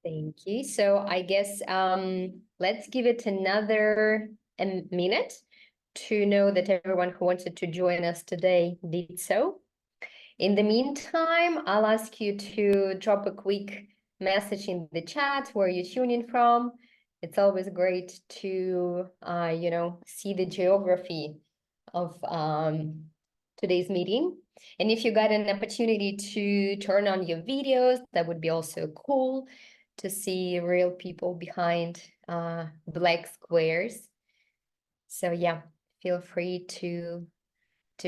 Thank you. So I guess let's give it another minute to know that everyone who wanted to join us today did so. In the meantime, I'll ask you to drop a quick message in the chat where you're tuning from. It's always great to see the geography of today's meeting. And if you got an opportunity to turn on your videos, that would be also cool to see real people behind black squares. So yeah, feel free to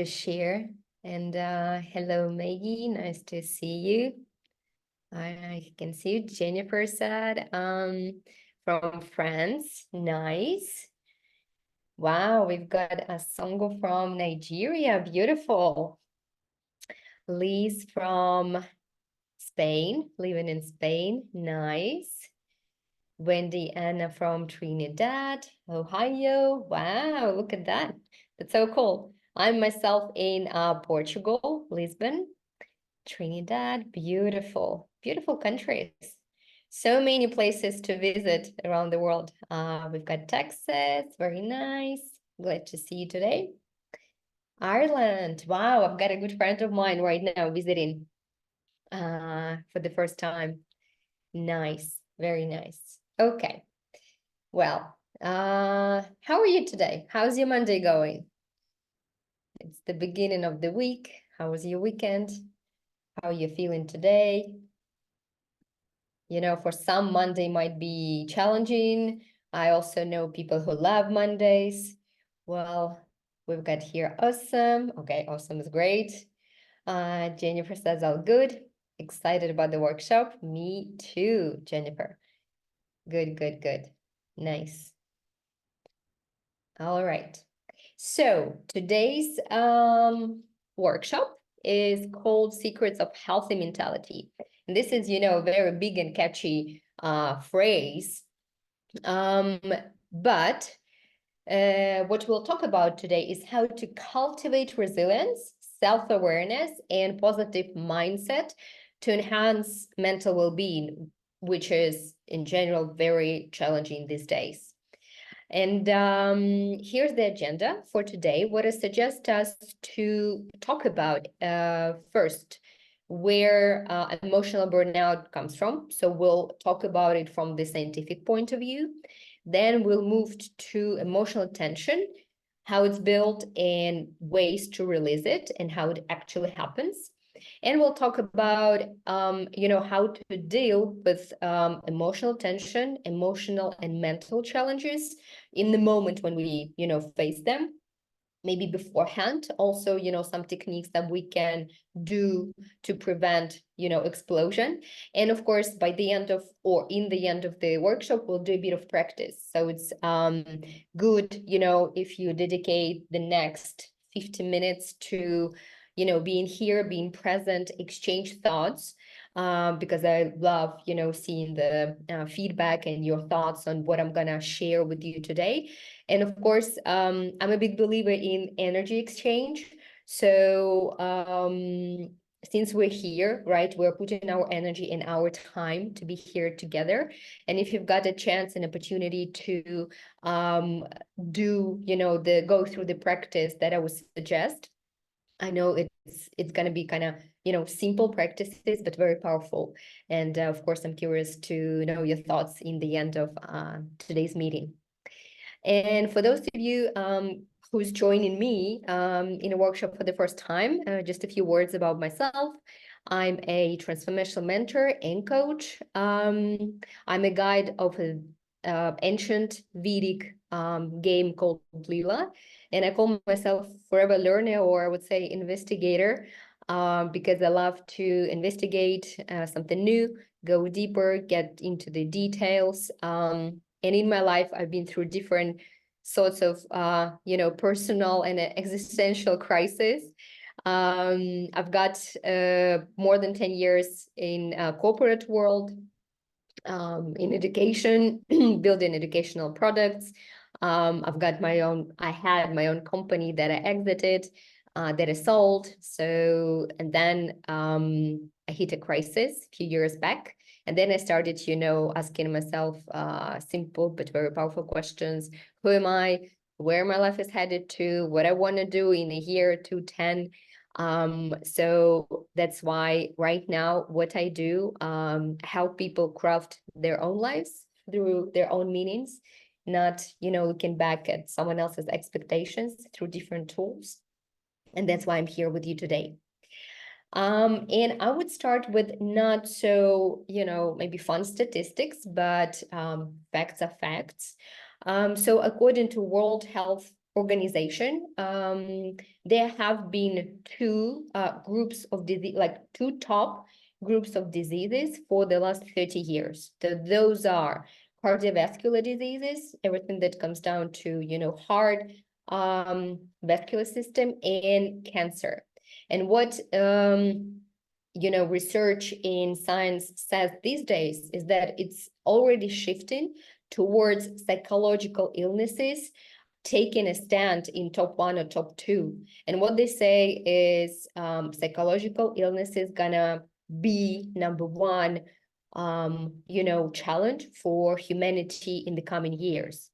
share. And hello, Maggie, nice to see you. I can see you. Jennifer said from France, nice. Wow, we've got a Songo from Nigeria, beautiful. Liz from Spain, living in Spain, nice. Wendy Anna from Trinidad, Ohio. Wow, look at that. That's so cool. I'm myself in Portugal, Lisbon, Trinidad, beautiful, beautiful countries. So many places to visit around the world. We've got Texas, very nice. Glad to see you today. Ireland, wow, I've got a good friend of mine right now visiting for the first time. Nice, very nice. Okay, well, how are you today? How's your Monday going? It's the beginning of the week. How was your weekend? How are you feeling today? You know, for some, Monday might be challenging. I also know people who love Mondays. Well, we've got here awesome. Okay, awesome is great. Jennifer says all good. Excited about the workshop. Me too, Jennifer. Good, good, good. Nice. All right. So today's workshop is called Secrets of Healthy Mentality. And this is, you know, a very big and catchy phrase. But what we'll talk about today is how to cultivate resilience, self-awareness, and positive mindset to enhance mental well-being, which is in general very challenging these days. And here's the agenda for today. What I suggest us to talk about first, where emotional burnout comes from. So we'll talk about it from the scientific point of view. Then we'll move to emotional tension, how it's built and ways to release it and how it actually happens. And we'll talk about, how to deal with emotional tension, emotional and mental challenges in the moment when we, face them. Maybe beforehand, also, some techniques that we can do to prevent, explosion. And of course, by the end of, or in the end of the workshop, we'll do a bit of practice. So it's good, if you dedicate the next 50 minutes to, being here, being present, exchange thoughts, because I love, seeing the feedback and your thoughts on what I'm gonna share with you today. And of course, I'm a big believer in energy exchange. So since we're here, right, we're putting our energy and our time to be here together. And if you've got a chance and opportunity to do, go through the practice that I would suggest, I know it's going to be kind of, simple practices, but very powerful. And of course, I'm curious to know your thoughts in the end of today's meeting. And for those of you who's joining me in a workshop for the first time, just a few words about myself. I'm a transformational mentor and coach. I'm a guide of an ancient Vedic game called Leela. And I call myself forever learner, or I would say investigator, because I love to investigate something new, go deeper, get into the details. And in my life, I've been through different sorts of, personal and existential crises. I've got more than 10 years in corporate world, in education, building educational products. I had my own company that I exited, that I sold. So, and then I hit a crisis a few years back. And then I started, asking myself simple but very powerful questions. Who am I? Where my life is headed to? What I want to do in a year, 2, 10. So that's why right now what I do, help people craft their own lives through their own meanings, not, looking back at someone else's expectations through different tools. And that's why I'm here with you today. And I would start with not so, maybe fun statistics, but facts are facts. So according to World Health Organization, there have been two groups of disease, like two top groups of diseases for the last 30 years. So those are cardiovascular diseases, everything that comes down to, heart, vascular system, and cancer. And what research in science says these days is that it's already shifting towards psychological illnesses taking a stand in top 1 or top 2. And what they say is psychological illnesses gonna be number 1 challenge for humanity in the coming years.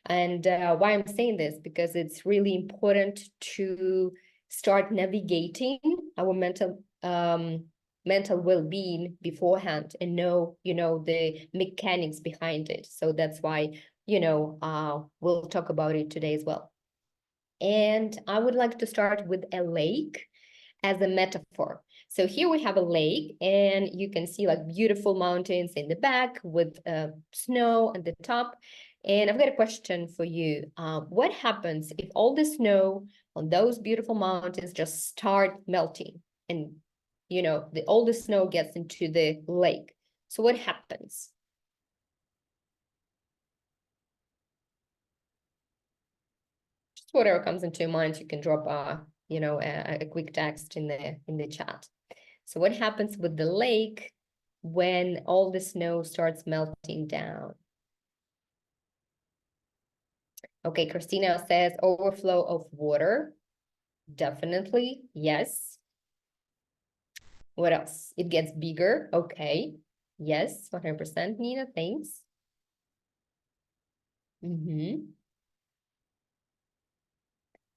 And why I'm saying this, because it's really important to start navigating our mental well-being beforehand and know, the mechanics behind it. So that's why, we'll talk about it today as well. And I would like to start with a lake as a metaphor. So here we have a lake, and you can see like beautiful mountains in the back with snow at the top. And I've got a question for you. What happens if all the snow on those beautiful mountains just start melting and, all the snow gets into the lake? So what happens? Just whatever comes into your mind, you can drop a quick text in the chat. So what happens with the lake when all the snow starts melting down? Okay, Christina says overflow of water. Definitely, yes. What else? It gets bigger. Okay. Yes, 100%, Nina, thanks.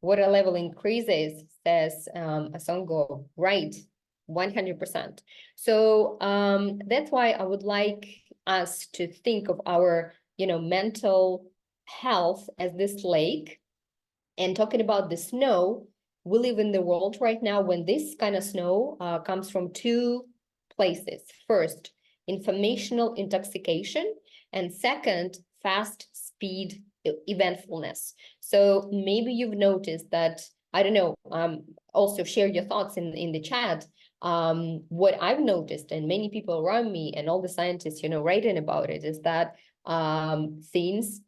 Water level increases, says Asongo. Right, 100%. So that's why I would like us to think of our, mental health as this lake. And talking about the snow, we live in the world right now when this kind of snow comes from two places. First, informational intoxication, and second, fast speed eventfulness. So maybe you've noticed that, I don't know, also share your thoughts in the chat. What I've noticed, and many people around me and all the scientists, writing about it, is that things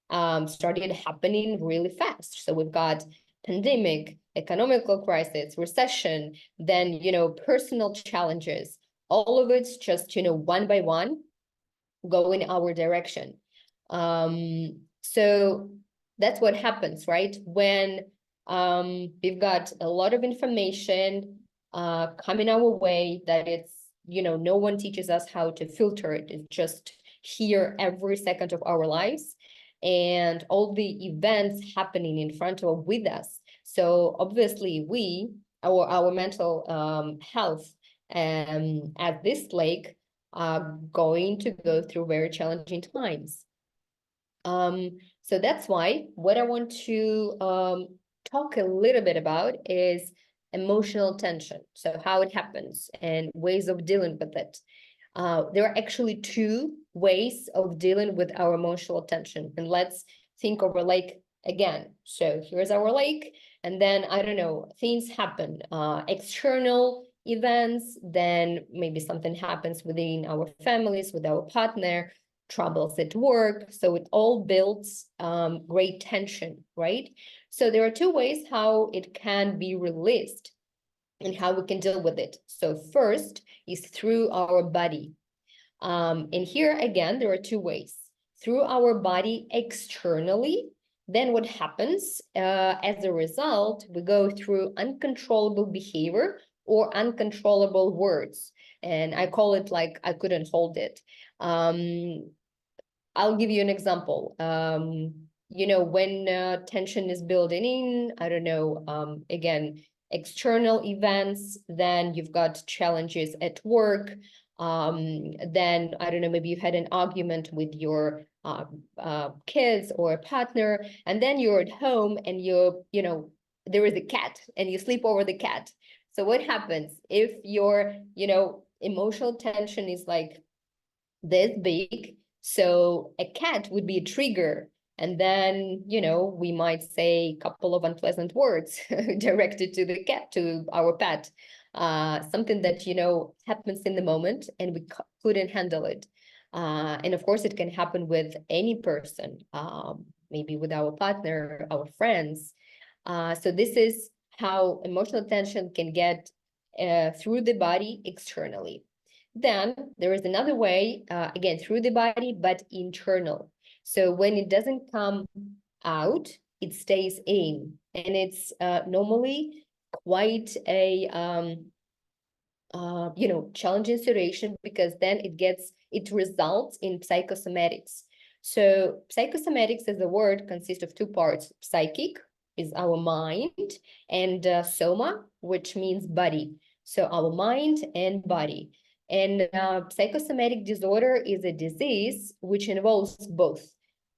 started happening really fast. So we've got pandemic, economical crisis, recession, then, personal challenges, all of it's just, one by one go in our direction. So that's what happens, right? When we've got a lot of information coming our way that it's, no one teaches us how to filter it. It's just here every second of our lives, and all the events happening in front of with us. So obviously our mental health at this lake are going to go through very challenging times. So that's why what I want to talk a little bit about is emotional tension. So how it happens and ways of dealing with it. There are actually two ways of dealing with our emotional tension. And let's think of a lake again. So here's our lake. And then, I don't know, things happen, external events, then maybe something happens within our families, with our partner, troubles at work. So it all builds great tension, right? So there are two ways how it can be released and how we can deal with it. So first is through our body. And here again, there are two ways. Through our body externally, then what happens as a result, we go through uncontrollable behavior or uncontrollable words. and I call it like I couldn't hold it. I'll give you an example. When tension is building in, I don't know, again, external events, then you've got challenges at work. Then, I don't know, maybe you had an argument with your kids or a partner, and then you're at home and there is a cat and you sleep over the cat. So what happens if your, emotional tension is like this big? So a cat would be a trigger. And then, we might say a couple of unpleasant words directed to the cat, to our pet. Something that, happens in the moment and we couldn't handle it. And of course, it can happen with any person, maybe with our partner, our friends. So this is how emotional tension can get through the body externally. Then there is another way, again, through the body, but internal. So when it doesn't come out, it stays in. And it's normally quite a, challenging situation, because then it results in psychosomatics. So psychosomatics as a word consists of two parts. Psychic is our mind, and soma, which means body. So our mind and body. And psychosomatic disorder is a disease which involves both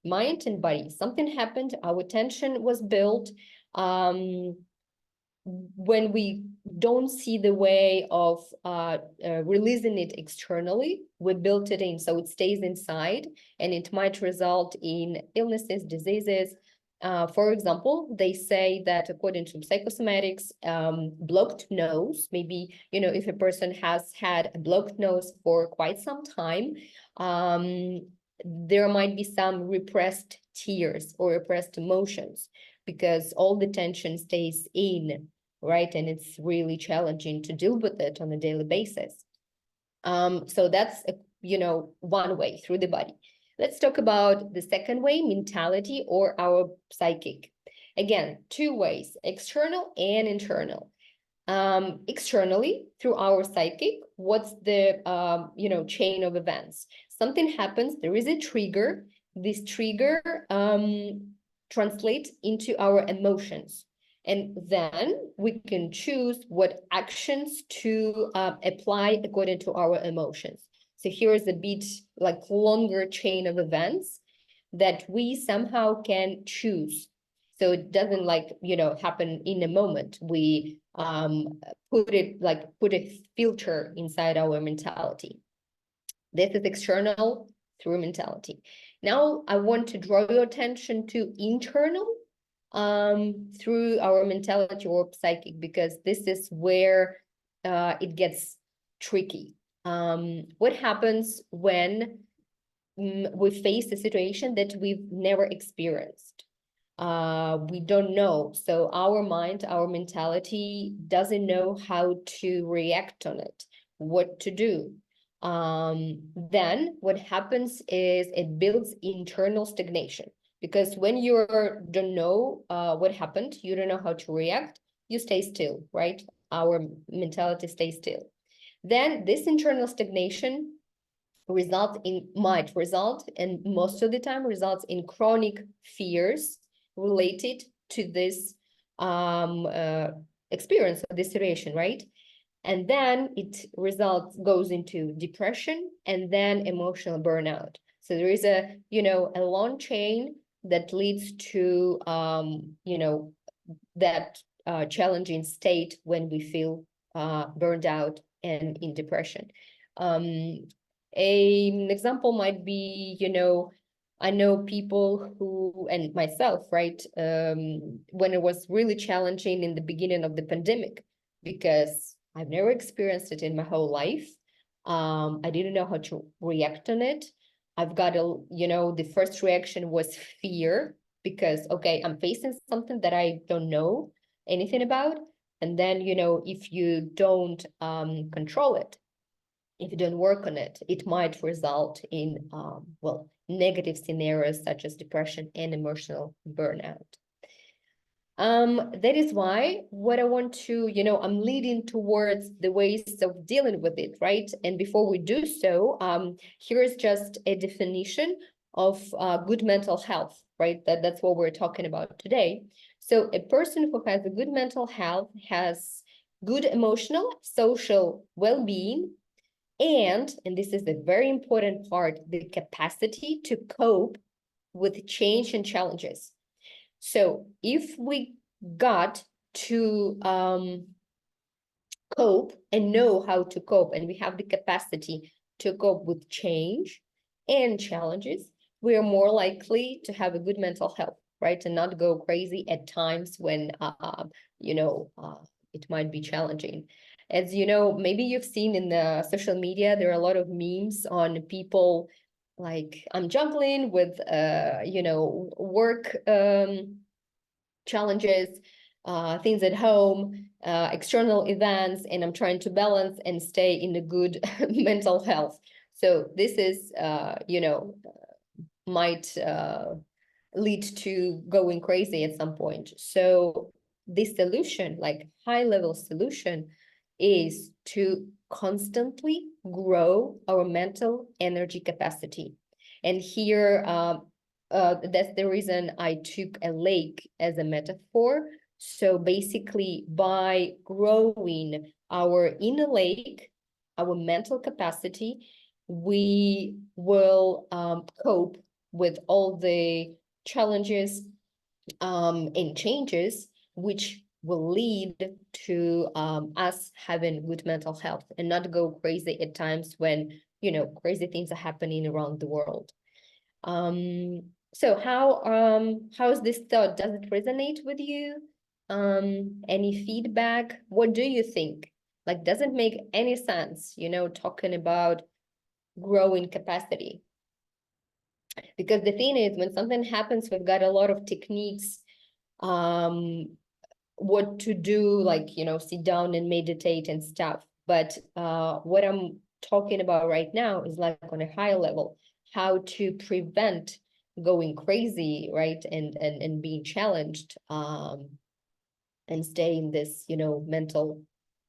mind and body. Something happened, our tension was built. When we don't see the way of releasing it externally, we built it in, so it stays inside, and it might result in illnesses, diseases. For example, they say that according to psychosomatics, blocked nose, maybe, if a person has had a blocked nose for quite some time, there might be some repressed tears or repressed emotions, because all the tension stays in, right? And it's really challenging to deal with it on a daily basis. So that's, one way, through the body. Let's talk about the second way, mentality or our psychic. Again, two ways, external and internal. Externally, through our psychic, what's the, chain of events? Something happens, there is a trigger. This trigger translates into our emotions. And then we can choose what actions to apply according to our emotions. So here is a bit like longer chain of events that we somehow can choose. So it doesn't happen in a moment. We put a filter inside our mentality. This is external through mentality. Now I want to draw your attention to internal through our mentality or psychic, because this is where it gets tricky. What happens when we face a situation that we've never experienced? We don't know. So our mind, our mentality doesn't know how to react on it, what to do. Then what happens is it builds internal stagnation, because when you don't know what happened, you don't know how to react, you stay still, right? Our mentality stays still. Then this internal stagnation might result, and most of the time results in chronic fears related to this experience of this situation, right? And then it goes into depression and then emotional burnout. So there is a long chain that leads to that challenging state when we feel burned out and in depression. An example might be, I know people who, and myself, right, when it was really challenging in the beginning of the pandemic, because I've never experienced it in my whole life. I didn't know how to react on it. I've got the first reaction was fear, because, okay, I'm facing something that I don't know anything about. And then, if you don't control it, if you don't work on it, it might result in, negative scenarios such as depression and emotional burnout. That is why what I want to, I'm leading towards the ways of dealing with it, right? And before we do so, here is just a definition of good mental health, right? That's what we're talking about today. So a person who has a good mental health has good emotional, social well-being, and this is a very important part, the capacity to cope with change and challenges. So if we got to cope and know how to cope, and we have the capacity to cope with change and challenges, we are more likely to have a good mental health, right? And not go crazy at times when, it might be challenging. As you know, maybe you've seen in the social media, there are a lot of memes on people like, I'm juggling with, work challenges, things at home, external events, and I'm trying to balance and stay in a good mental health. So this is, might lead to going crazy at some point. So the solution, like high-level solution, is to constantly grow our mental energy capacity. And here, that's the reason I took a lake as a metaphor. So basically, by growing our inner lake, our mental capacity, we will cope with all the challenges and changes, which will lead to us having good mental health and not go crazy at times when, crazy things are happening around the world. So how's this thought? Does it resonate with you? Any feedback? What do you think? Like, doesn't make any sense, talking about growing capacity. Because the thing is, when something happens, we've got a lot of techniques, what to do, like, sit down and meditate and stuff. But what I'm talking about right now is like on a higher level, how to prevent going crazy, right? And being challenged, and stay in this, mental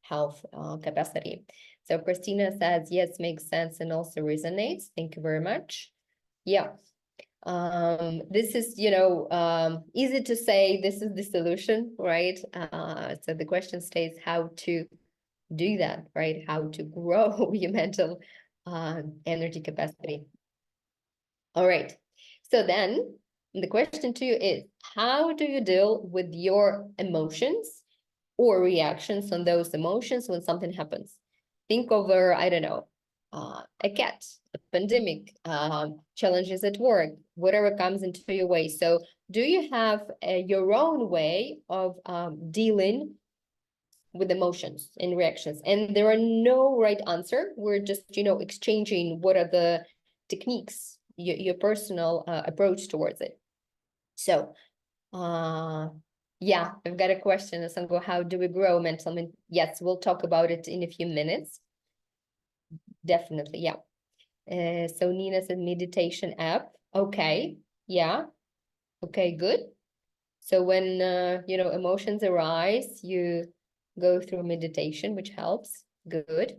health capacity. So Christina says, yes, makes sense and also resonates. Thank you very much. Yeah. This is, easy to say this is the solution, right? So the question stays how to do that, right? How to grow your mental energy capacity. All right. So then the question to you is, how do you deal with your emotions or reactions on those emotions when something happens? Think over, I don't know, a cat, a pandemic, challenges at work, whatever comes into your way. So do you have your own way of dealing with emotions and reactions? And there are no right answer. We're just, exchanging what are the techniques, your personal approach towards it. So, yeah, I've got a question, Sango. How do we grow mental? Yes, we'll talk about it in a few minutes. Definitely, yeah. So Nina said meditation app. Okay, yeah. Okay, good. So when, emotions arise, you go through meditation, which helps. Good.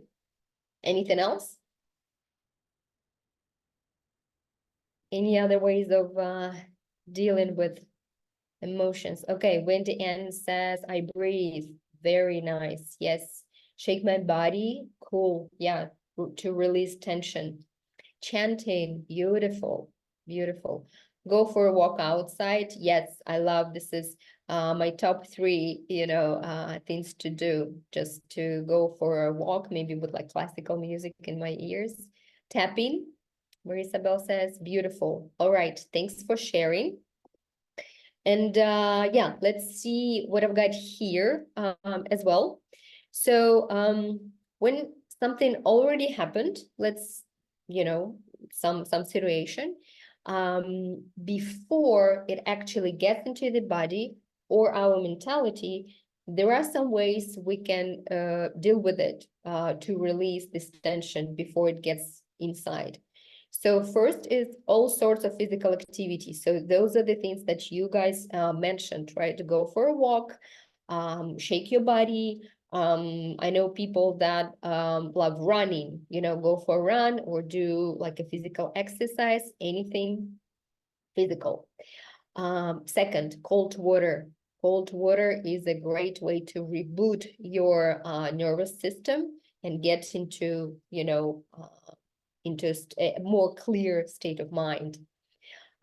Anything else? Any other ways of dealing with emotions? Okay, Wendy Ann says, I breathe. Very nice. Yes. Shake my body. Cool. Yeah, to release tension. Chanting. Beautiful. Beautiful. Go for a walk outside. Yes, I love this is my top 3, things to do. Just to go for a walk, maybe with like classical music in my ears. Tapping. Marisabel says, beautiful. All right. Thanks for sharing. And yeah, let's see what I've got here as well. So when something already happened, let's, some situation, before it actually gets into the body or our mentality, there are some ways we can deal with it to release this tension before it gets inside. So first is all sorts of physical activity. So those are the things that you guys mentioned, right? To go for a walk, shake your body. I know people that love running, go for a run or do like a physical exercise, anything physical. Second, cold water. Cold water is a great way to reboot your nervous system and get into, into a more clear state of mind.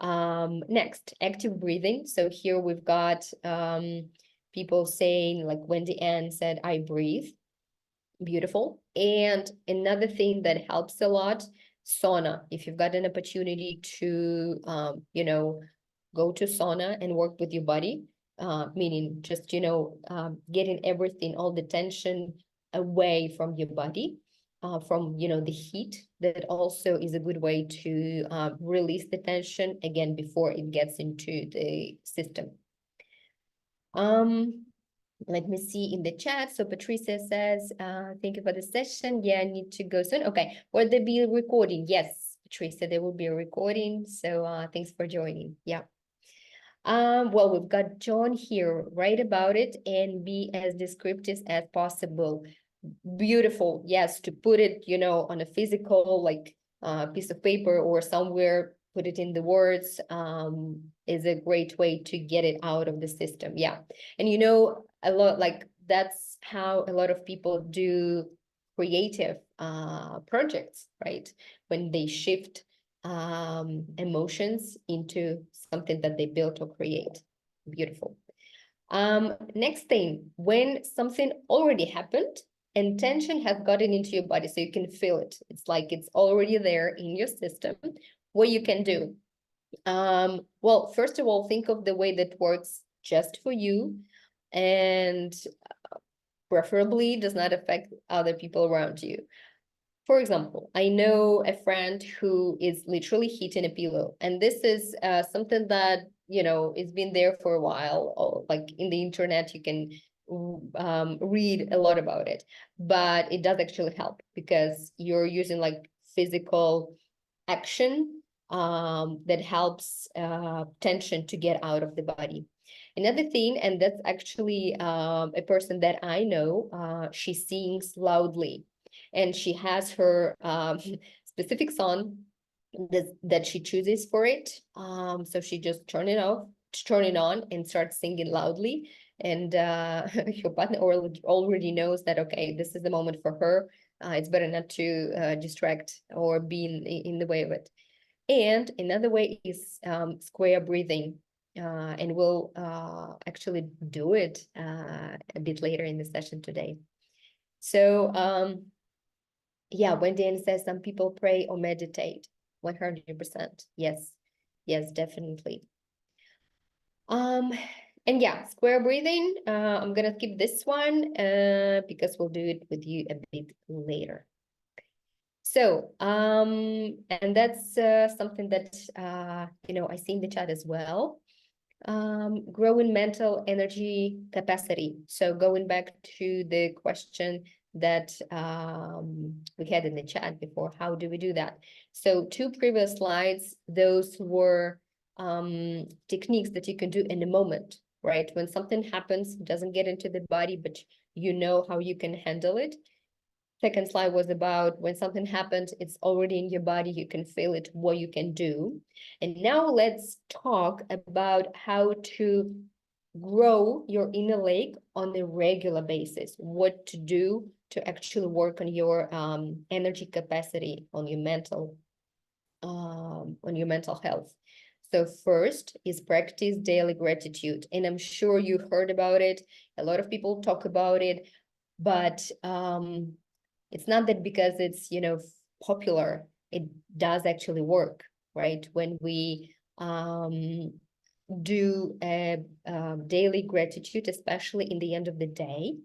Next, active breathing. So here we've got people saying, like Wendy Ann said, I breathe. Beautiful. And another thing that helps a lot, sauna. If you've got an opportunity to, go to sauna and work with your body, meaning just, getting everything, all the tension away from your body, from, the heat, that also is a good way to release the tension again before it gets into the system. Let me see in the chat. So Patricia says, thank you for the session. Yeah, I need to go soon. Okay, will there be a recording? Yes, Patricia, there will be a recording. So thanks for joining. Yeah. Well, we've got John here. Write about it and be as descriptive as possible. Beautiful. Yes, to put it, on a physical, like piece of paper or somewhere, put it in the words, is a great way to get it out of the system. Yeah. And a lot, like that's how a lot of people do creative projects, right? When they shift emotions into something that they built or create. Beautiful. Next thing, when something already happened and tension has gotten into your body, so you can feel it. It's like it's already there in your system. What you can do? Well, first of all, think of the way that works just for you, and preferably does not affect other people around you. For example, I know a friend who is literally hitting a pillow, and this is something that, it's been there for a while, or like in the internet, you can read a lot about it, but it does actually help because you're using like physical action that helps tension to get out of the body. Another thing, and that's actually a person that I know, she sings loudly, and she has her specific song that she chooses for it. So she just turn it on and start singing loudly. And your partner already knows that, okay, this is the moment for her. It's better not to distract or be in the way of it. And another way is square breathing. And we'll actually do it a bit later in the session today. So yeah, when Dan says some people pray or meditate, 100%. Yes, yes, definitely. And yeah, square breathing, I'm gonna skip this one because we'll do it with you a bit later. So, and that's something that, I see in the chat as well. Growing mental energy capacity. So going back to the question that we had in the chat before, how do we do that? So 2 previous slides, those were techniques that you can do in a moment, right? When something happens, it doesn't get into the body, but you know how you can handle it. Second slide was about when something happens, it's already in your body, you can feel it, what you can do. And now let's talk about how to grow your inner lake on a regular basis, what to do to actually work on your energy capacity, on your mental health. So first is practice daily gratitude. And I'm sure you heard about it. A lot of people talk about it, but it's not that because it's, popular, it does actually work, right? When we do a daily gratitude, especially in the end of the day,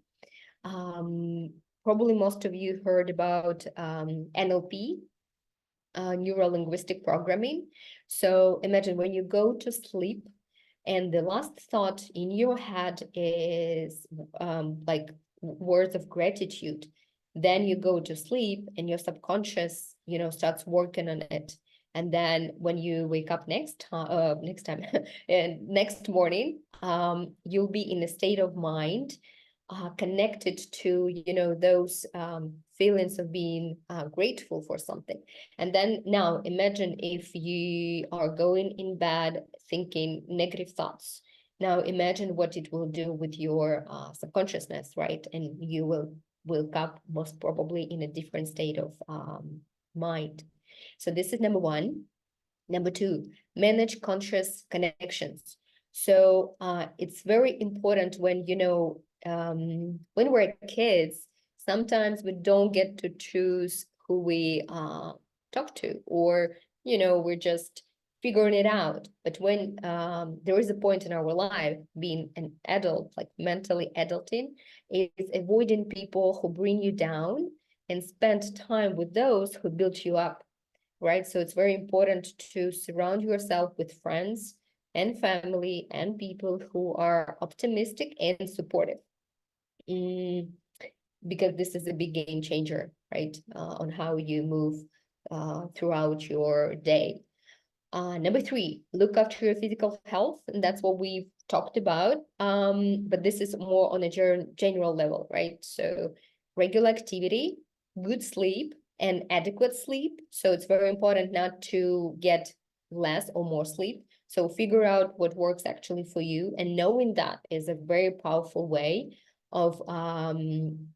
probably most of you heard about NLP, neuro-linguistic programming. So imagine when you go to sleep and the last thought in your head is like words of gratitude. Then you go to sleep and your subconscious, starts working on it. And then when you wake up next time and next morning, you'll be in a state of mind connected to, those feelings of being grateful for something. And then now imagine if you are going in bed thinking negative thoughts. Now imagine what it will do with your subconsciousness, right? And you will wake up most probably in a different state of mind. So this is number one. Number two, manage conscious connections. So it's very important when, when we're kids, sometimes we don't get to choose who we talk to, or, we're just figuring it out. But when there is a point in our life, being an adult, like mentally adulting, is avoiding people who bring you down and spend time with those who build you up, right? So it's very important to surround yourself with friends and family and people who are optimistic and supportive. Because this is a big game changer, right? On how you move throughout your day. Number three, look after your physical health, and that's what we've talked about. But this is more on a general level, right? So regular activity, good sleep, and adequate sleep. So it's very important not to get less or more sleep. So figure out what works actually for you, and knowing that is a very powerful way of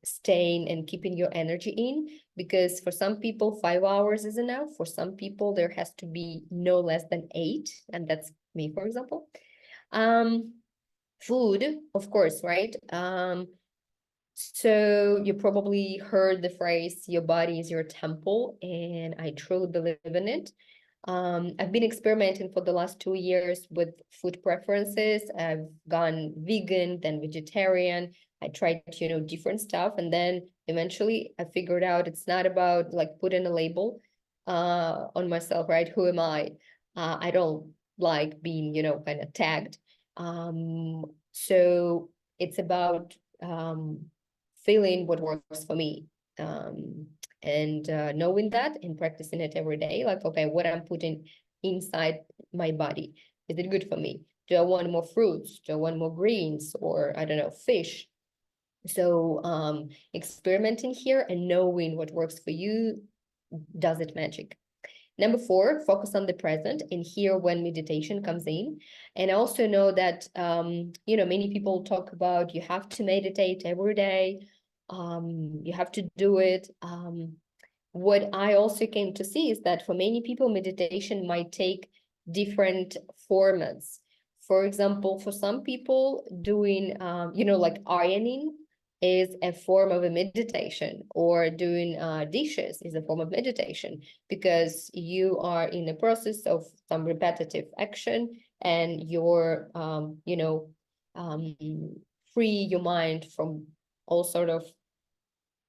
staying and keeping your energy in, because for some people 5 hours is enough. For some people there has to be no less than 8, and that's me, for example. Food, of course, right? So you probably heard the phrase, your body is your temple, and I truly believe in it. I've been experimenting for the last 2 years with food preferences. I've gone vegan, then vegetarian. I tried, different stuff. And then eventually I figured out it's not about like putting a label on myself, right? Who am I? I don't like being, kind of tagged. So it's about feeling what works for me. And knowing that and practicing it every day, like, okay, what I'm putting inside my body, is it good for me? Do I want more fruits? Do I want more greens? Or I don't know, fish? So experimenting here and knowing what works for you does it magic. Number 4, focus on the present, and here when meditation comes in. And I also know that, many people talk about you have to meditate every day. You have to do it. What I also came to see is that for many people, meditation might take different formats. For example, for some people, doing, like ironing is a form of a meditation, or doing dishes is a form of meditation, because you are in the process of some repetitive action, and you're, free your mind from all sort of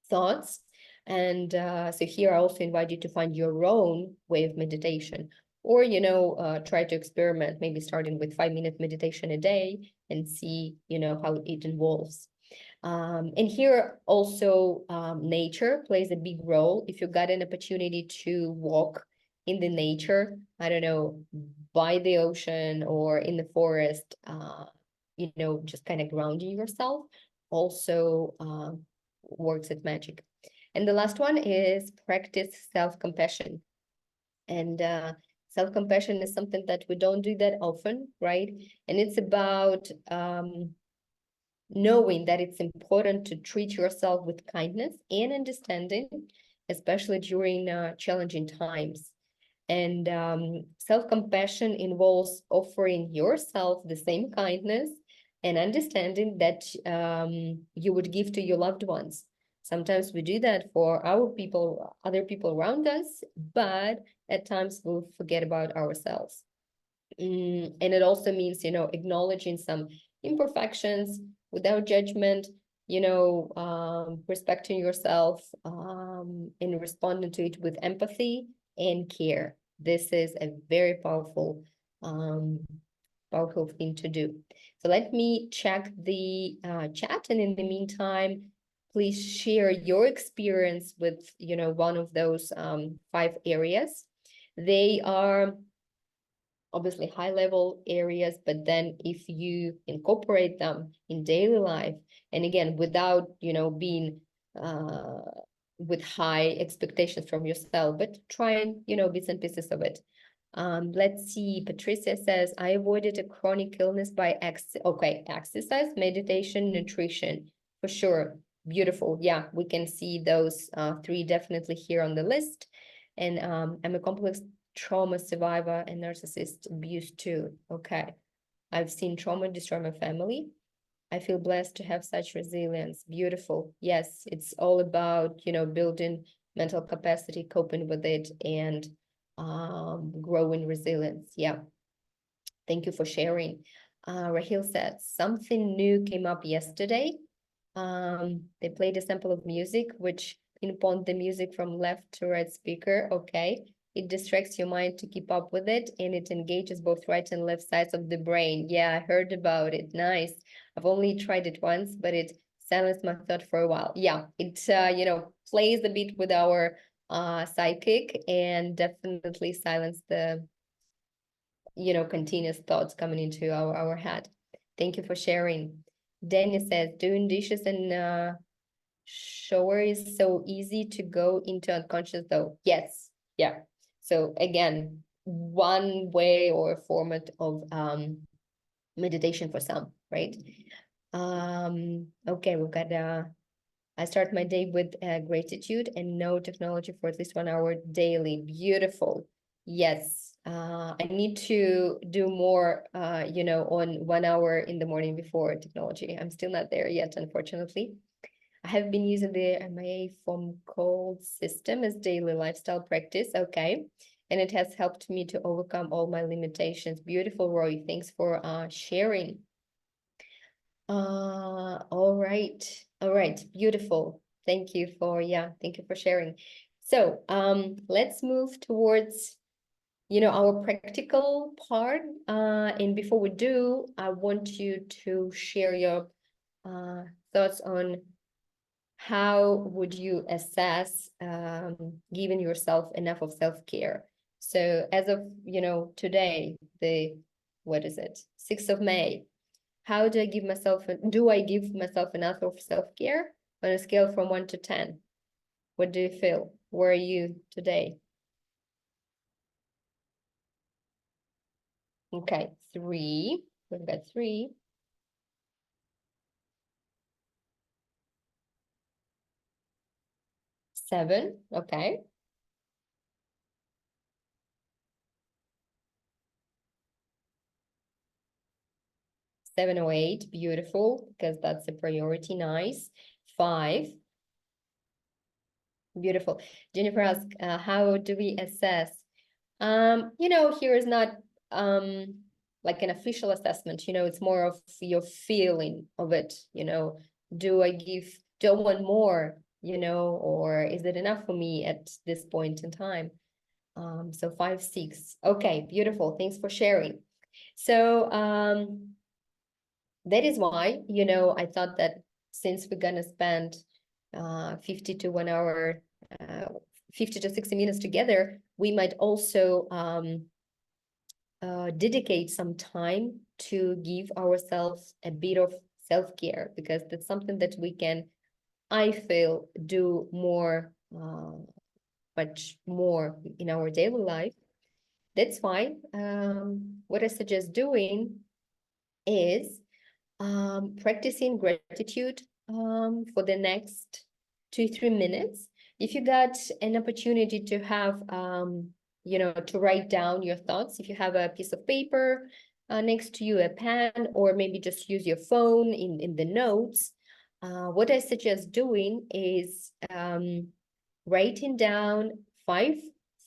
thoughts. And so here I also invite you to find your own way of meditation, or, try to experiment, maybe starting with 5-minute meditation a day and see, how it evolves. And here also nature plays a big role. If you got an opportunity to walk in the nature, I don't know, by the ocean or in the forest, just kind of grounding yourself also works at magic. And the last one is practice self-compassion. And self-compassion is something that we don't do that often, right? And it's about knowing that it's important to treat yourself with kindness and understanding, especially during challenging times. And self-compassion involves offering yourself the same kindness and understanding that you would give to your loved ones. Sometimes we do that for our people, other people around us, but at times we'll forget about ourselves. And it also means, acknowledging some imperfections without judgment, respecting yourself, and responding to it with empathy and care. This is a very powerful thing to do. So let me check the chat, and in the meantime, please share your experience with, one of those 5 areas. They are obviously high level areas, but then if you incorporate them in daily life, and again, without, being with high expectations from yourself, but trying, bits and pieces of it. Let's see, Patricia says, I avoided a chronic illness by exercise, meditation, nutrition, for sure. Beautiful. Yeah, we can see those three definitely here on the list. And I'm a complex trauma survivor and narcissist abuse too. Okay. I've seen trauma destroy my family. I feel blessed to have such resilience. Beautiful. Yes, it's all about, building mental capacity, coping with it, and growing resilience. Yeah. Thank you for sharing. Rahil said, something new came up yesterday. They played a sample of music, which pinpoint the music from left to right speaker. Okay. It distracts your mind to keep up with it, and it engages both right and left sides of the brain. Yeah, I heard about it. Nice. I've only tried it once, but it silenced my thought for a while. Yeah, it plays a bit with our psychic and definitely silence the continuous thoughts coming into our head. Thank you for sharing. Danny says, doing dishes and shower is so easy to go into unconscious though. Yes. Yeah. So again, one way or format of meditation for some, right? Okay, we've got I start my day with gratitude and no technology for at least 1 hour daily. Beautiful. Yes. I need to do more, on 1 hour in the morning before technology. I'm still not there yet, unfortunately. I have been using the MIA foam cold system as daily lifestyle practice. Okay. And it has helped me to overcome all my limitations. Beautiful, Roy. Thanks for sharing. All right. All right. Beautiful. Thank you for sharing. So, let's move towards, our practical part. And before we do, I want you to share your thoughts on how would you assess giving yourself enough of self-care. So as of, today, what is it? 6th of May. How do I give myself enough of self-care on a scale from 1 to 10? What do you feel? Where are you today? Okay, 3. We've got 3. 7. Okay. 7 or 8. Beautiful, because that's a priority. Nice. 5. Beautiful. Jennifer asks, how do we assess? Here is not like an official assessment, it's more of your feeling of it, do I want more, or is it enough for me at this point in time? So 5, 6. Okay, beautiful. Thanks for sharing. So that is why, I thought that since we're gonna spend 50 to 1 hour, 50 to 60 minutes together, we might also dedicate some time to give ourselves a bit of self-care, because that's something that we can, I feel, do more, much more in our daily life. That's why what I suggest doing is practicing gratitude for the next 2-3 minutes. If you got an opportunity to have to write down your thoughts, if you have a piece of paper next to you, a pen, or maybe just use your phone in the notes, what I suggest doing is writing down 5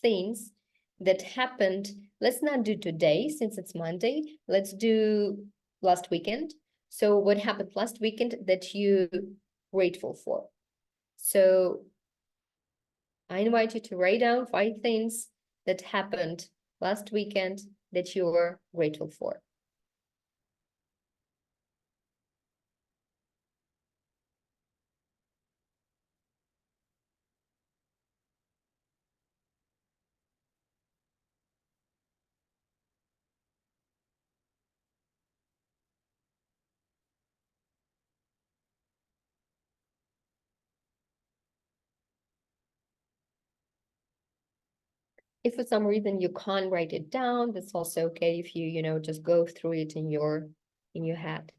things that happened. Let's not do today since it's Monday. Let's do last weekend. So what happened last weekend that you grateful for? So I invite you to write down 5 things that happened last weekend that you're grateful for. If for some reason you can't write it down, that's also okay if you, just go through it in your head.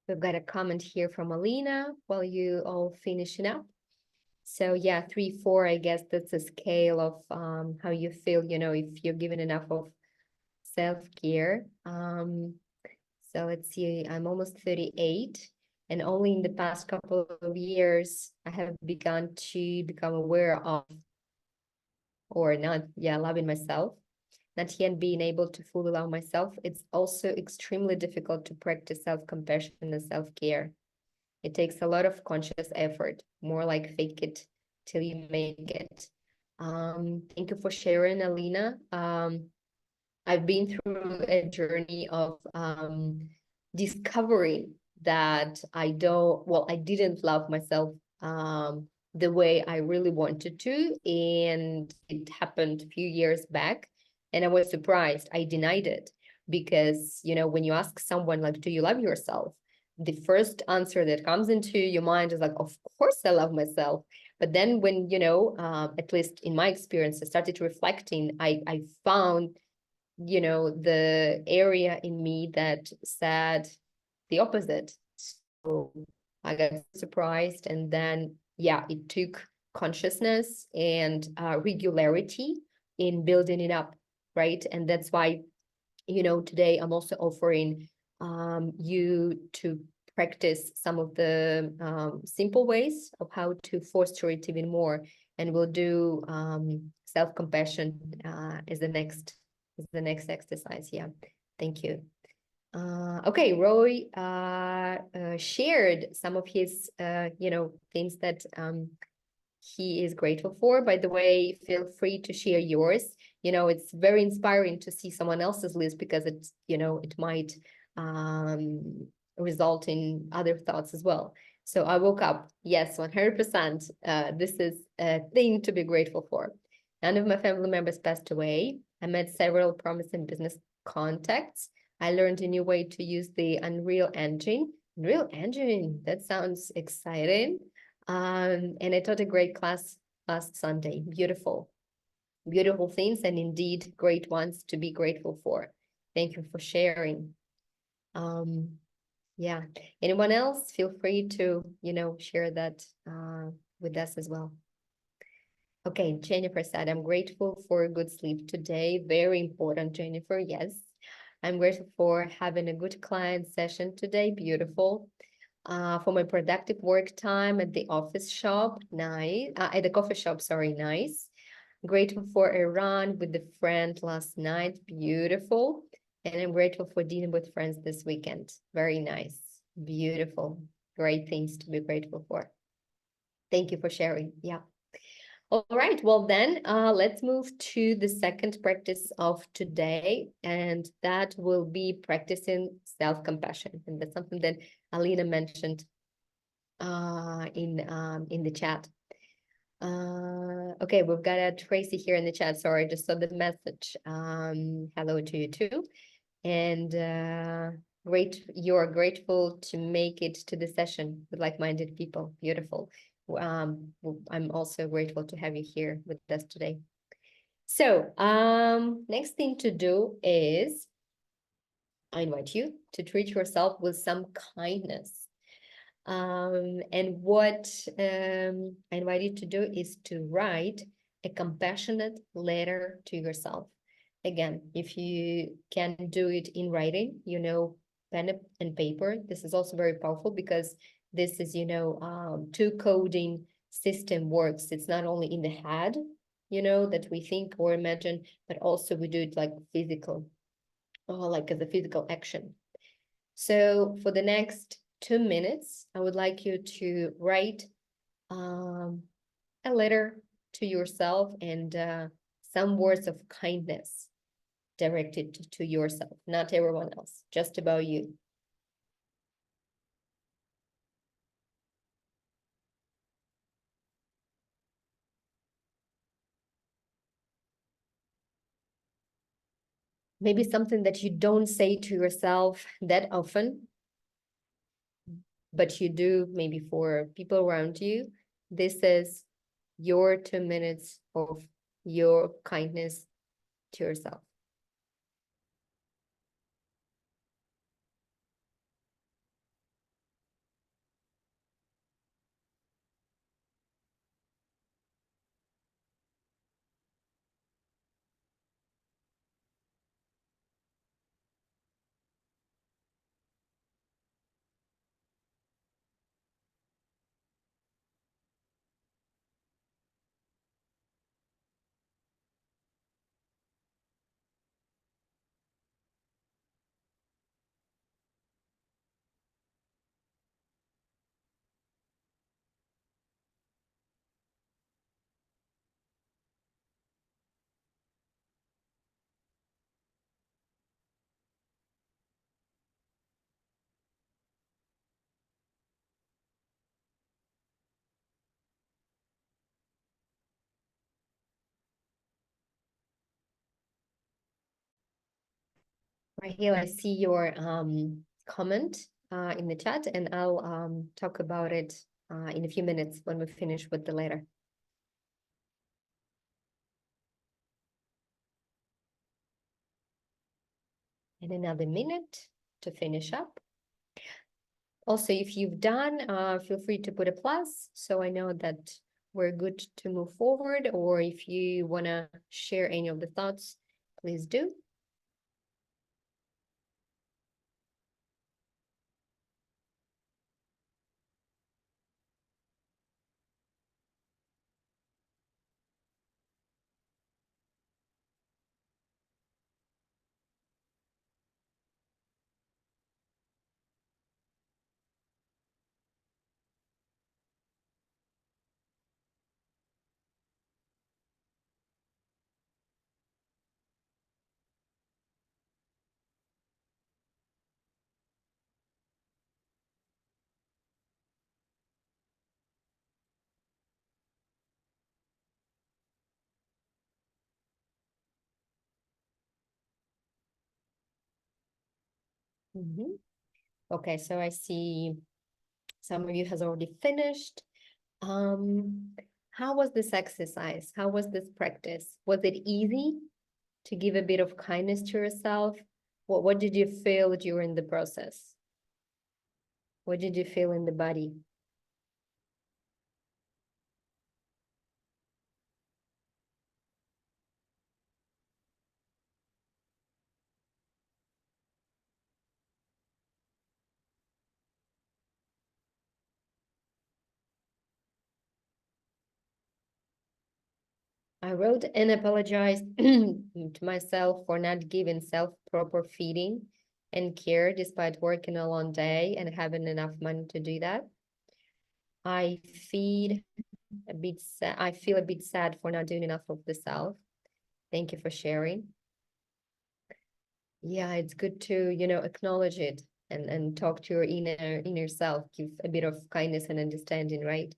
We've got a comment here from Alina while you all finishing up. So yeah, 3, 4, I guess that's a scale of how you feel, if you're given enough of self-care. So let's see, I'm almost 38, and only in the past couple of years, I have begun to become aware of, or not, loving myself, not yet being able to fully love myself. It's also extremely difficult to practice self-compassion and self-care. It takes a lot of conscious effort, more like fake it till you make it. Thank you for sharing, Alina. I've been through a journey of discovering that I didn't love myself the way I really wanted to. And it happened a few years back. And I was surprised. I denied it because, when you ask someone, like, do you love yourself? The first answer that comes into your mind is like, of course I love myself. But then when, at least in my experience, I started reflecting, I found the area in me that said the opposite. So I got surprised, and then it took consciousness and regularity in building it up, right? And that's why today I'm also offering you to practice some of the simple ways of how to foster it even more, and we'll do self-compassion as the next exercise. Yeah, thank you. Okay, Roy shared some of his things that he is grateful for. By the way, feel free to share yours. It's very inspiring to see someone else's list, because it's it might result in other thoughts as well. So I woke up, yes, 100%. This is a thing to be grateful for. None of my family members passed away. I met several promising business contacts. I learned a new way to use the Unreal Engine. Unreal Engine, that sounds exciting. And I taught a great class last Sunday. Beautiful, beautiful things, and indeed great ones to be grateful for. Thank you for sharing. Yeah, anyone else? Feel free to, share that with us as well. Okay, Jennifer said, I'm grateful for a good sleep today. Very important, Jennifer. Yes, I'm grateful for having a good client session today. Beautiful. For my productive work time at the office shop, nice. At the coffee shop, sorry, nice. Grateful for a run with a friend last night, beautiful. And I'm grateful for dinner with friends this weekend. Very nice, beautiful, great things to be grateful for. Thank you for sharing. Yeah. All right, well then, let's move to the second practice of today, and that will be practicing self-compassion. And that's something that Alina mentioned in the chat. Okay, we've got a Tracy here in the chat. Sorry, I just saw the message. Hello to you too. And you're grateful to make it to the session with like-minded people. Beautiful. I'm also grateful to have you here with us today. So, next thing to do is I invite you to treat yourself with some kindness. And what I invite you to do is to write a compassionate letter to yourself. Again, if you can do it in writing, pen and paper, this is also very powerful because this is, two coding system works. It's not only in the head, that we think or imagine, but also we do it like physical, like as a physical action. So for the next 2 minutes, I would like you to write a letter to yourself and some words of kindness directed to yourself, not everyone else, just about you. Maybe something that you don't say to yourself that often, but you do maybe for people around you. This is your 2 minutes of your kindness to yourself. Raheel, I see your comment in the chat, and I'll talk about it in a few minutes when we finish with the letter. And another minute to finish up. Also, if you've done, feel free to put a plus so I know that we're good to move forward, or if you want to share any of the thoughts, please do. Okay, so I see some of you has already finished. How was this exercise? How was this practice? Was it easy to give a bit of kindness to yourself? What did you feel during the process? What did you feel in the body? I wrote and apologized to myself for not giving self proper feeding and care despite working a long day and having enough money to do that. I feel a bit sad for not doing enough of the self. Thank you for sharing. Yeah, it's good to, acknowledge it and talk to your inner self, give a bit of kindness and understanding, right?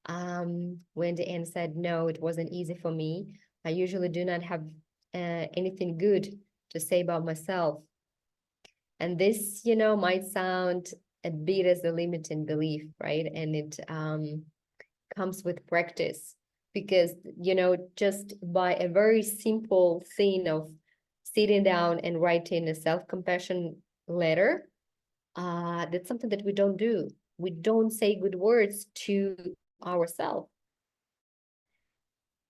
Wendy Ann said, no, it wasn't easy for me. I usually do not have anything good to say about myself. And this, might sound a bit as a limiting belief, right? And it comes with practice because, just by a very simple thing of sitting down and writing a self-compassion letter, that's something that we don't do. We don't say good words to ourselves.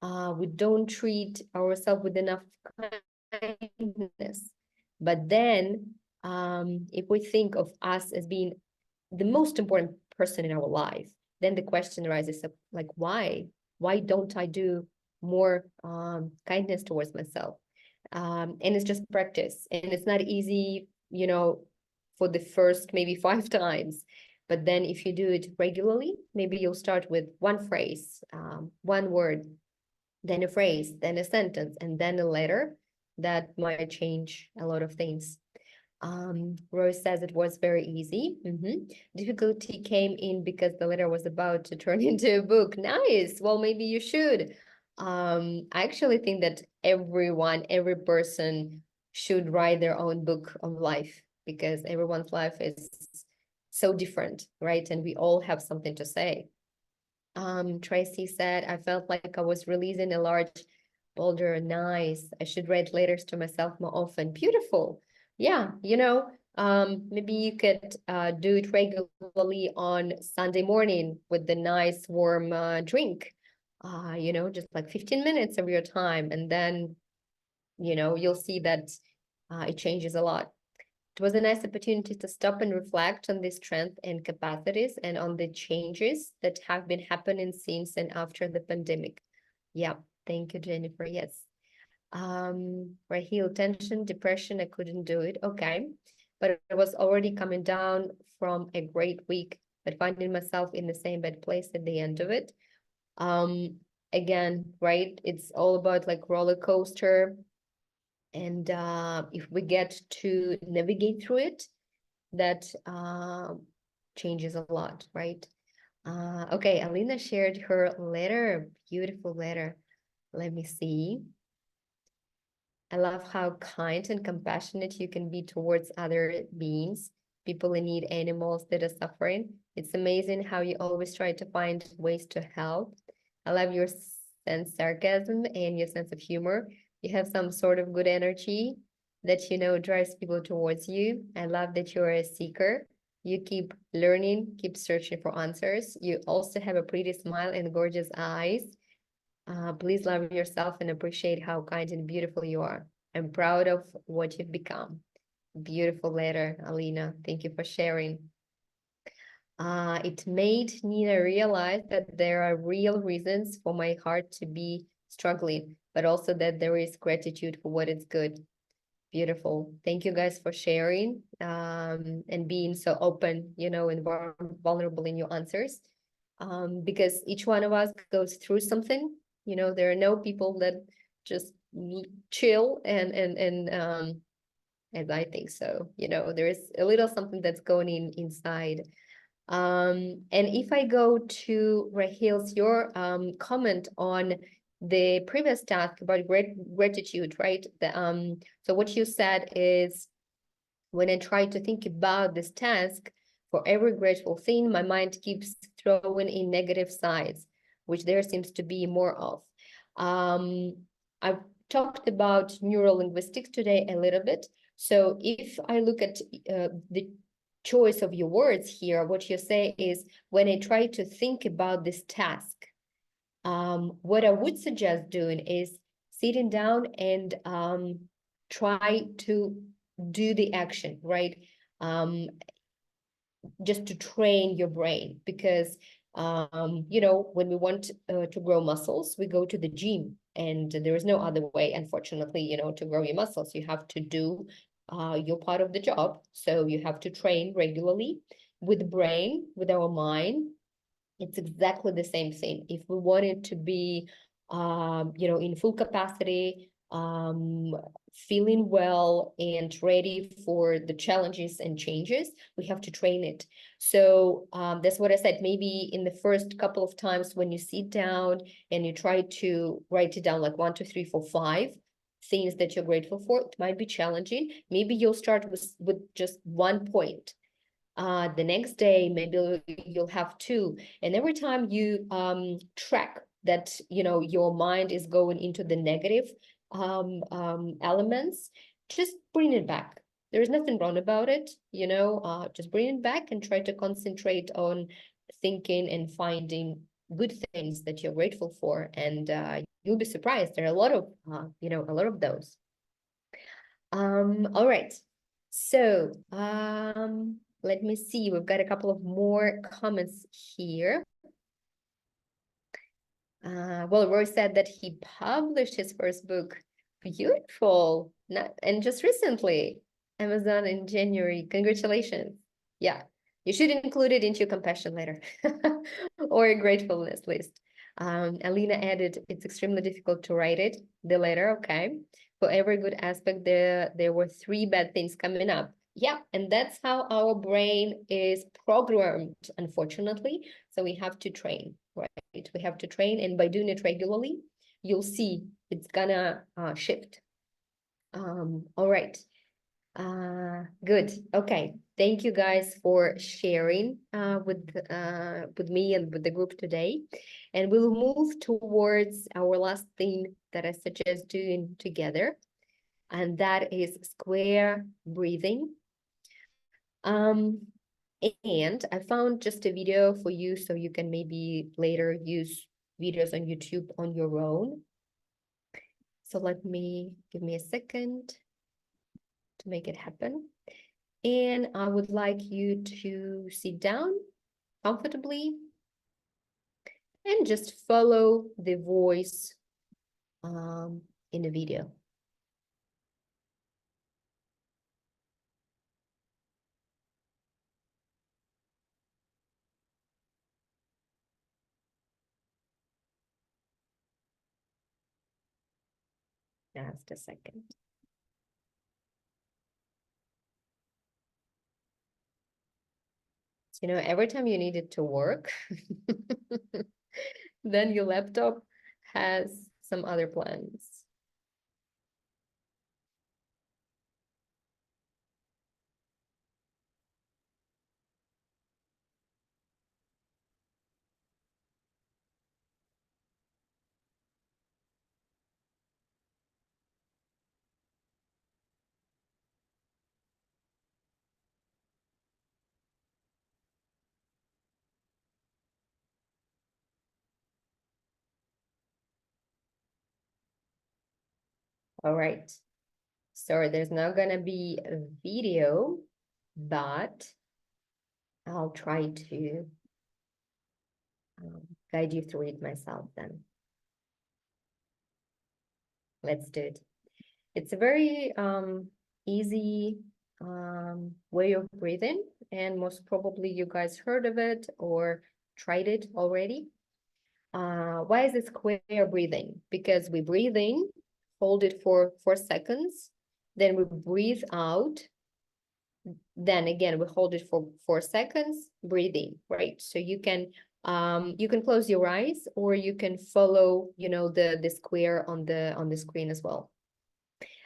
We don't treat ourselves with enough kindness. But then, if we think of us as being the most important person in our life, then the question arises of like, why? Why don't I do more kindness towards myself? And it's just practice, and it's not easy, for the first maybe 5 times. But then if you do it regularly, maybe you'll start with one phrase, one word, then a phrase, then a sentence, and then a letter. That might change a lot of things. Rose says it was very easy. Difficulty came in because the letter was about to turn into a book. Nice. Well, maybe you should. I actually think that every person should write their own book of life, because everyone's life is so different, right? And we all have something to say. Tracy said, I felt like I was releasing a large boulder. Nice. I should write letters to myself more often. Beautiful. Yeah, maybe you could do it regularly on Sunday morning with the nice warm drink. Just like 15 minutes of your time, and then you'll see that it changes a lot. It was a nice opportunity to stop and reflect on the strength and capacities and on the changes that have been happening since and after the pandemic. Yeah, thank you, Jennifer. Yes. Raheel, tension, depression, I couldn't do it. Okay. But I was already coming down from a great week, but finding myself in the same bad place at the end of it. Again, right? It's all about like roller coaster. And if we get to navigate through it, that changes a lot, right? Okay, Alina shared her letter, beautiful letter. Let me see. I love how kind and compassionate you can be towards other beings, people in need, animals that are suffering. It's amazing how you always try to find ways to help. I love your sense of sarcasm and your sense of humor. You have some sort of good energy that, drives people towards you. I love that you're a seeker. You keep learning, keep searching for answers. You also have a pretty smile and gorgeous eyes. Please love yourself and appreciate how kind and beautiful you are. I'm proud of what you've become. Beautiful letter, Alina. Thank you for sharing. It made Nina realize that there are real reasons for my heart to be struggling, but also that there is gratitude for what is good. Beautiful. Thank you guys for sharing and being so open, and vulnerable in your answers. Because each one of us goes through something. There are no people that just chill and as I think so. There is a little something that's going inside. And if I go to Rahil's, your comment on the previous task about gratitude, right? So what you said is, when I try to think about this task, for every grateful thing, my mind keeps throwing in negative sides, which there seems to be more of. I've talked about neurolinguistics today a little bit. So if I look at the choice of your words here, what you say is, when I try to think about this task, what I would suggest doing is sitting down and try to do the action, right? Just to train your brain, because when we want to grow muscles, we go to the gym, and there is no other way, unfortunately, to grow your muscles. You have to do your part of the job. So you have to train regularly. With the brain, with our mind, it's exactly the same thing. If we want it to be in full capacity, feeling well and ready for the challenges and changes, we have to train it. So that's what I said. Maybe in the first couple of times when you sit down and you try to write it down, like 1, 2, 3, 4, 5 things that you're grateful for, it might be challenging. Maybe you'll start with just 1 point. The next day, maybe you'll have 2. And every time you track that, your mind is going into the negative elements, just bring it back. There is nothing wrong about it, just bring it back and try to concentrate on thinking and finding good things that you're grateful for. And you'll be surprised. There are a lot of, a lot of those. All right. So, let me see. We've got a couple of more comments here. Well, Roy said that he published his first book. Beautiful. And just recently, Amazon in January. Congratulations. Yeah, you should include it into your compassion letter or a gratefulness list. Alina added, it's extremely difficult to write it, the letter, okay. For every good aspect, there were 3 bad things coming up. Yeah, and that's how our brain is programmed, unfortunately. So we have to train, right? We have to train, and by doing it regularly, you'll see it's gonna shift. All right. Good. Okay. Thank you guys for sharing with me and with the group today. And we'll move towards our last thing that I suggest doing together, and that is square breathing. And I found just a video for you so you can maybe later use videos on YouTube on your own. So give me a second to make it happen. And I would like you to sit down comfortably and just follow the voice in the video. Just a second. Every time you need it to work, then your laptop has some other plans. All right. So there's not gonna be a video, but I'll try to guide you through it myself then. Let's do it. It's a very easy way of breathing, and most probably you guys heard of it or tried it already. Why is it square breathing? Because we breathe in, hold it for 4 seconds, then we breathe out, then again we hold it for 4 seconds, breathe in, right? So you can close your eyes, or you can follow the square on the screen as well.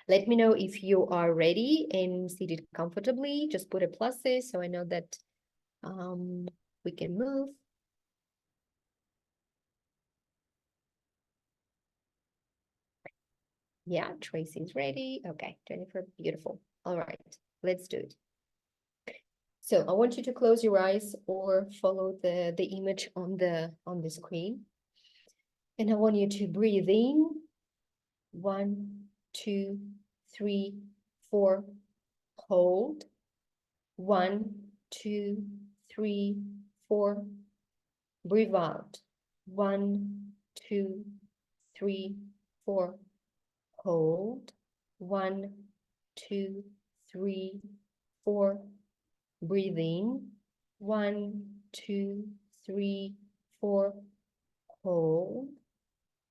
Let me know if you are ready and seated comfortably. Just put a pluses so I know that we can move. Yeah, Tracy's ready. Okay, Jennifer, beautiful. All right, let's do it. So I want you to close your eyes or follow the image on the screen. And I want you to breathe in. 1, 2, 3, 4. Hold. 1, 2, 3, 4. Breathe out. 1, 2, 3, 4. Hold. 1, 2, 3, 4. Breathe in. 1, 2, 3, 4. Hold.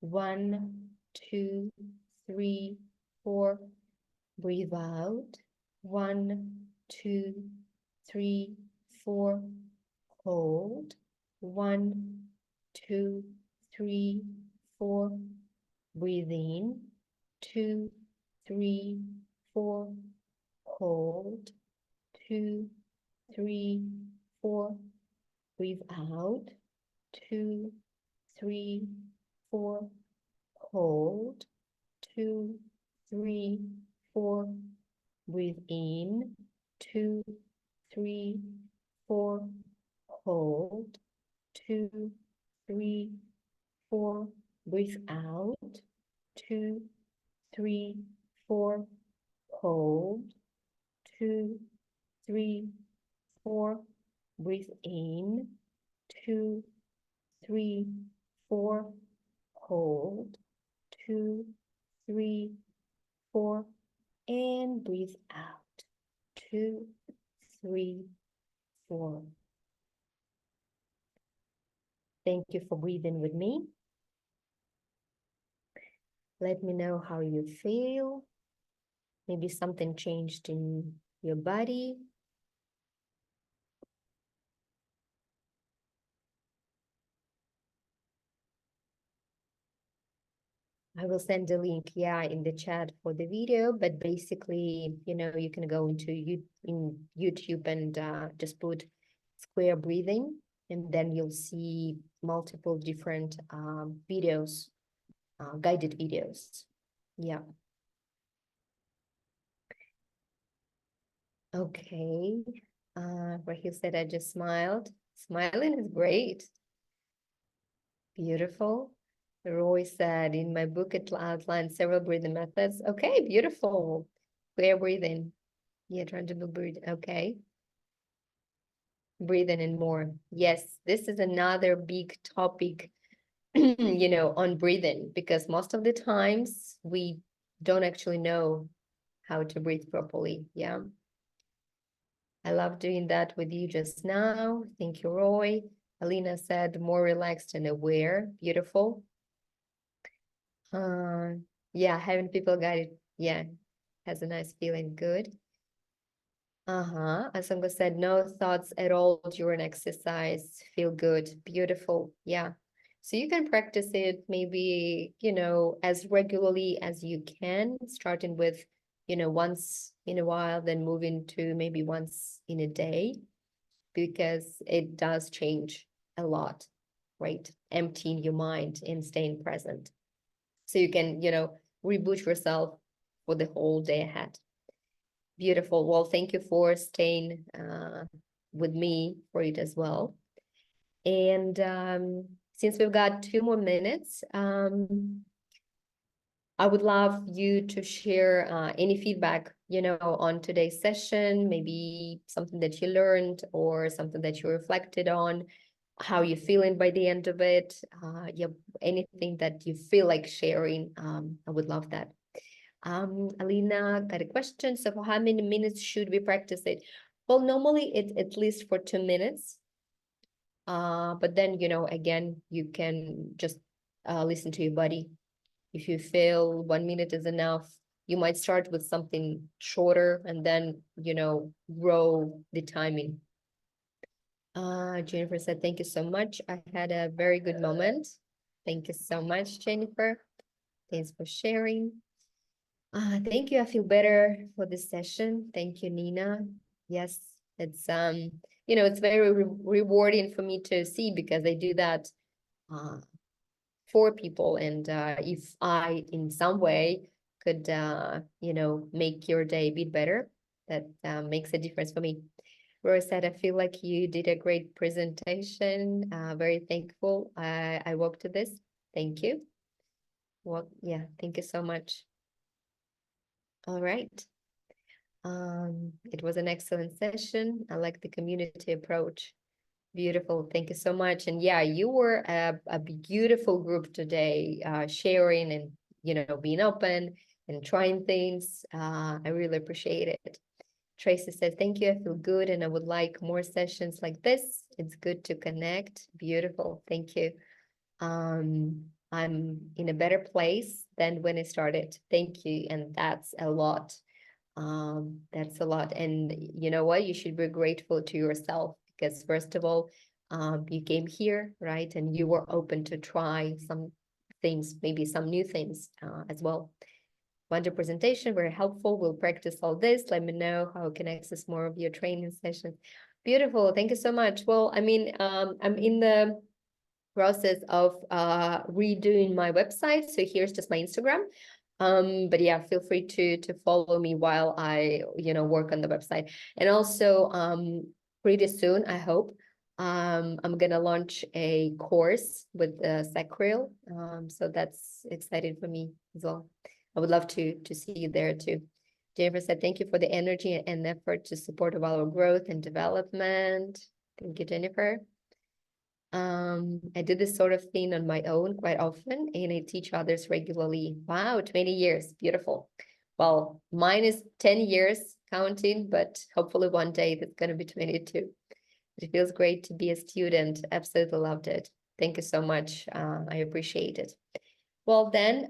1, 2, 3, 4. Breathe out. 1, 2, 3, 4. Hold. 1, 2, 3, 4. Breathe in. 2, 3, 4. Hold. 2, 3, 4. Breathe out. 2, 3, 4. Hold. 2, 3, 4. Breathe in. 2, 3, 4. Hold. 2, 3, 4. Breathe out. 2, 3, 4. Hold. 2, 3, 4. Breathe in. 2, 3, 4. Hold. 2, 3, 4. And breathe out. 2, 3, 4. Thank you for breathing with me. Let me know how you feel. Maybe something changed in your body. I will send a link, yeah, in the chat for the video, but basically, you know, you can go into YouTube and just put square breathing, and then you'll see multiple different videos, guided videos. Yeah. Okay. Rahil said, I just smiled. Smiling is great. Beautiful. Roy said, in my book, it outlines several breathing methods. Okay, beautiful. Clear breathing. Yeah, trying to breathe. Okay. Breathing and more. Yes, this is another big topic, you know, on breathing, because most of the times we don't actually know how to breathe properly. Yeah. I love doing that with you just now. Thank you, Roy. Alina said, more relaxed and aware. Beautiful. Yeah, having people guide it, yeah, has a nice feeling. Good. Asanga said, no thoughts at all during exercise. Feel good. Beautiful. Yeah. So you can practice it maybe, you know, as regularly as you can, starting with, you know, once in a while, then moving to maybe once in a day, because it does change a lot, right? Emptying your mind and staying present. So you can, you know, reboot yourself for the whole day ahead. Beautiful. Well, thank you for staying with me for it as well. And since we've got 2 more minutes, I would love you to share any feedback, you know, on today's session, maybe something that you learned or something that you reflected on, how you're feeling by the end of it. Yeah, anything that you feel like sharing, I would love that. Alina got a question. So for how many minutes should we practice it? Well, normally it's at least for 2 minutes. But then, you know, again, you can just listen to your body. If you feel 1 minute is enough, you might start with something shorter and then, you know, grow the timing. Jennifer said, thank you so much. I had a very good moment. Thank you so much, Jennifer. Thanks for sharing. Thank you. I feel better for this session. Thank you, Nina. Yes, it's you know, it's very rewarding for me to see, because I do that for people, and if I in some way could you know, make your day a bit better, that makes a difference for me. Roy said, I feel like you did a great presentation. Very thankful. I woke to this. Thank you. Well, yeah, thank you so much. All right. It was an excellent session. I like the community approach. Beautiful. Thank you so much. And yeah, you were a beautiful group today, sharing and, you know, being open and trying things. I really appreciate it. Tracy said, thank you. I feel good and I would like more sessions like this. It's good to connect. Beautiful. Thank you. I'm in a better place than when I started. Thank you. And that's a lot. That's a lot. And you know what? You should be grateful to yourself because first of all, you came here, right? And you were open to try some things, maybe some new things as well. Wonder presentation, very helpful. We'll practice all this. Let me know how I can access more of your training sessions. Beautiful. Thank you so much. Well, I mean, I'm in the process of redoing my website. So here's just my Instagram. But yeah, feel free to follow me while I, work on the website. And also, pretty soon, I hope, I'm gonna launch a course with Sacriel. So that's exciting for me as well. I would love to see you there too. Jennifer said, thank you for the energy and effort to support of our growth and development. Thank you, Jennifer. I did this sort of thing on my own quite often, and I teach others regularly. Wow, 20 years, beautiful. Well, mine is 10 years counting, but hopefully one day that's going to be 22. It feels great to be a student. Absolutely loved it. Thank you so much. I appreciate it. Well, then,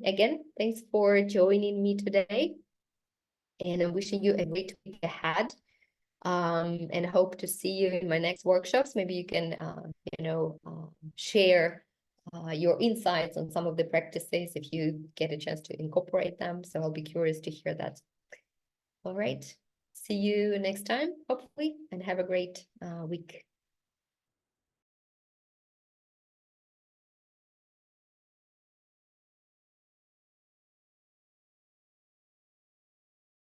again, thanks for joining me today, and I'm wishing you a great week ahead. And hope to see you in my next workshops. Maybe you can, share your insights on some of the practices if you get a chance to incorporate them. So I'll be curious to hear that. All right. See you next time, hopefully, and have a great week.